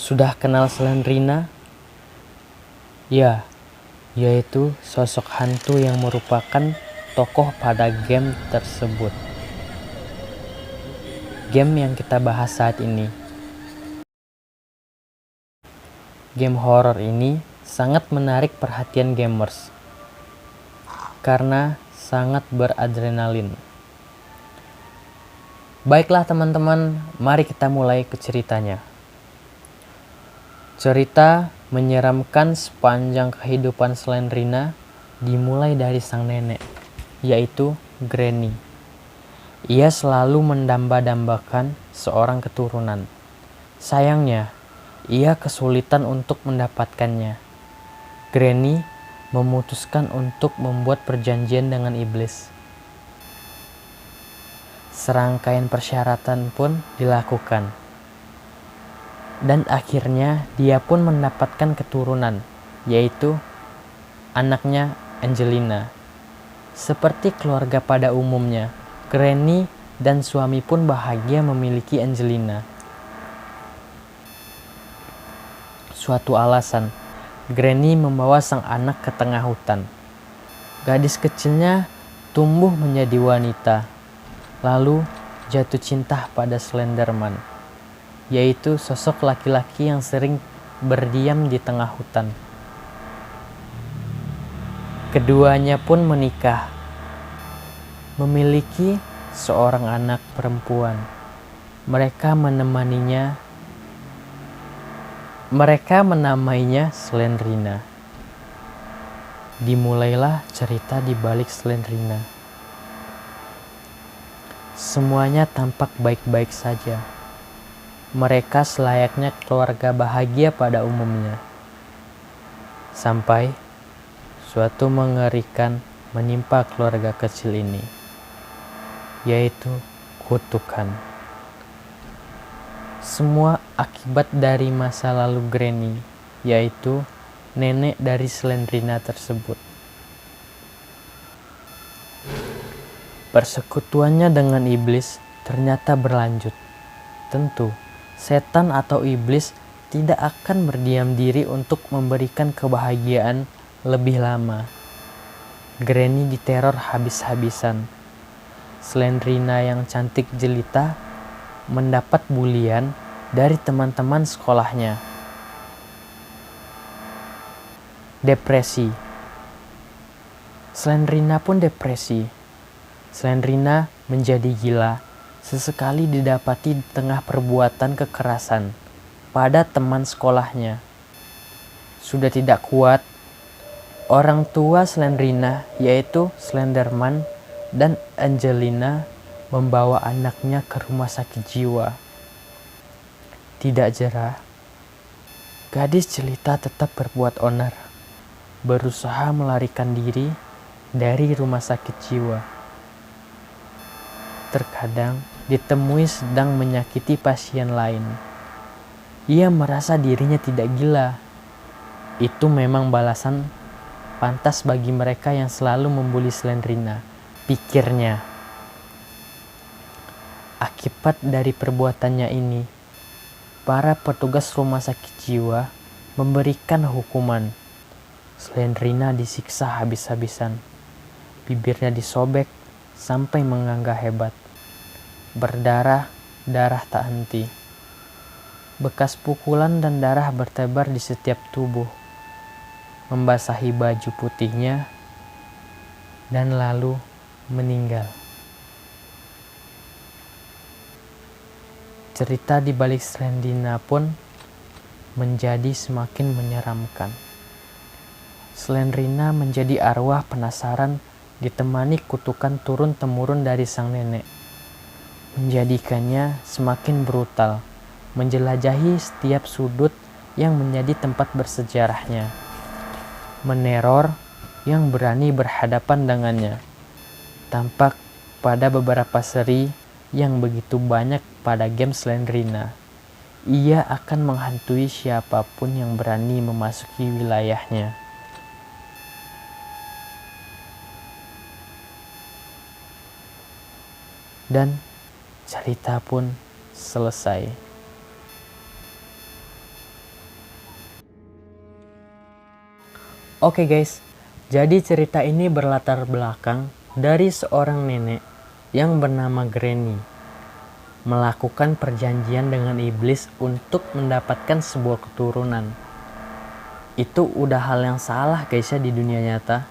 Sudah kenal Slendrina? Ya, yaitu sosok hantu yang merupakan tokoh pada game tersebut. Game yang kita bahas saat ini. Game horor ini sangat menarik perhatian gamers karena sangat beradrenalin. Baiklah teman-teman, mari kita mulai ke ceritanya. Cerita menyeramkan sepanjang kehidupan Slendrina dimulai dari sang nenek, yaitu Granny. Ia selalu mendamba-dambakan seorang keturunan. Sayangnya, ia kesulitan untuk mendapatkannya. Granny memutuskan untuk membuat perjanjian dengan iblis. Serangkaian persyaratan pun dilakukan. Dan akhirnya dia pun mendapatkan keturunan, yaitu anaknya Angelina. Seperti keluarga pada umumnya, Granny dan suami pun bahagia memiliki Angelina. Suatu alasan, Granny membawa sang anak ke tengah hutan. Gadis kecilnya tumbuh menjadi wanita, lalu jatuh cinta pada Slenderman, yaitu sosok laki-laki yang sering berdiam di tengah hutan. Keduanya pun menikah, memiliki seorang anak perempuan. Mereka menamainya Slendrina. Dimulailah cerita di balik Slendrina. Semuanya tampak baik-baik saja. Mereka selayaknya keluarga bahagia pada umumnya. Sampai suatu mengerikan menimpa keluarga kecil ini, yaitu kutukan. Semua akibat dari masa lalu Granny, yaitu nenek dari Slendrina tersebut. Persekutuannya dengan iblis ternyata berlanjut. Tentu, setan atau iblis tidak akan berdiam diri untuk memberikan kebahagiaan lebih lama. Granny diteror habis-habisan. Slendrina yang cantik jelita mendapat bulian dari teman-teman sekolahnya. Depresi. Slendrina pun depresi. Slendrina menjadi gila sesekali didapati di tengah perbuatan kekerasan pada teman sekolahnya. Sudah tidak kuat, orang tua Slendrina yaitu Slenderman dan Angelina membawa anaknya ke rumah sakit jiwa. Tidak jerah, gadis jelita tetap berbuat onar, berusaha melarikan diri dari rumah sakit jiwa. Terkadang ditemui sedang menyakiti pasien lain. Ia merasa dirinya tidak gila. Itu memang balasan pantas bagi mereka yang selalu membuli Slendrina, pikirnya. Akibat dari perbuatannya ini, para petugas rumah sakit jiwa memberikan hukuman. Slendrina disiksa habis-habisan. Bibirnya disobek sampai menganga hebat. Berdarah-darah tak henti. Bekas pukulan dan darah bertebar di setiap tubuh, membasahi baju putihnya, dan lalu meninggal. Cerita di balik Slendrina pun menjadi semakin menyeramkan. Slendrina menjadi arwah penasaran ditemani kutukan turun-temurun dari sang nenek, menjadikannya semakin brutal, menjelajahi setiap sudut yang menjadi tempat bersejarahnya, meneror yang berani berhadapan dengannya. Tampak pada beberapa seri yang begitu banyak pada game Slendrina, ia akan menghantui siapapun yang berani memasuki wilayahnya. Dan cerita pun selesai. Oke guys, jadi cerita ini berlatar belakang dari seorang nenek yang bernama Granny melakukan perjanjian dengan iblis untuk mendapatkan sebuah keturunan. Itu udah hal yang salah guys ya di dunia nyata.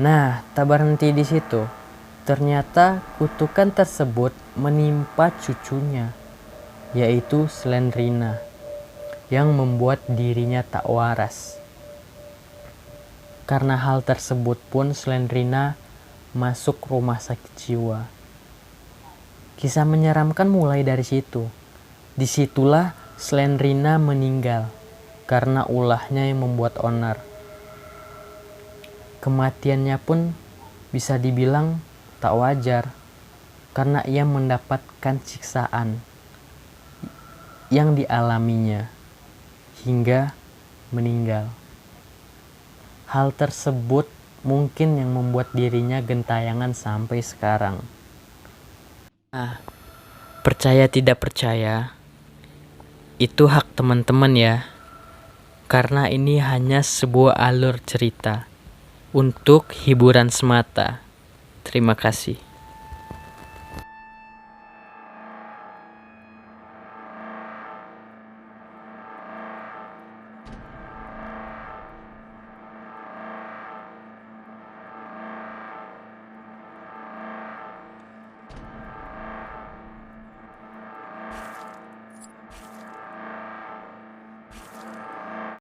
Nah, tak berhenti di situ. Ternyata kutukan tersebut menimpa cucunya, yaitu Slendrina, yang membuat dirinya tak waras. Karena hal tersebut pun Slendrina masuk rumah sakit jiwa. Kisah menyeramkan mulai dari situ. Disitulah Slendrina meninggal karena ulahnya yang membuat onar. Kematiannya pun bisa dibilang tak wajar karena ia mendapatkan siksaan yang dialaminya hingga meninggal. Hal tersebut mungkin yang membuat dirinya gentayangan sampai sekarang. Nah, percaya tidak percaya, itu hak teman-teman ya. Karena ini hanya sebuah alur cerita untuk hiburan semata. Terima kasih.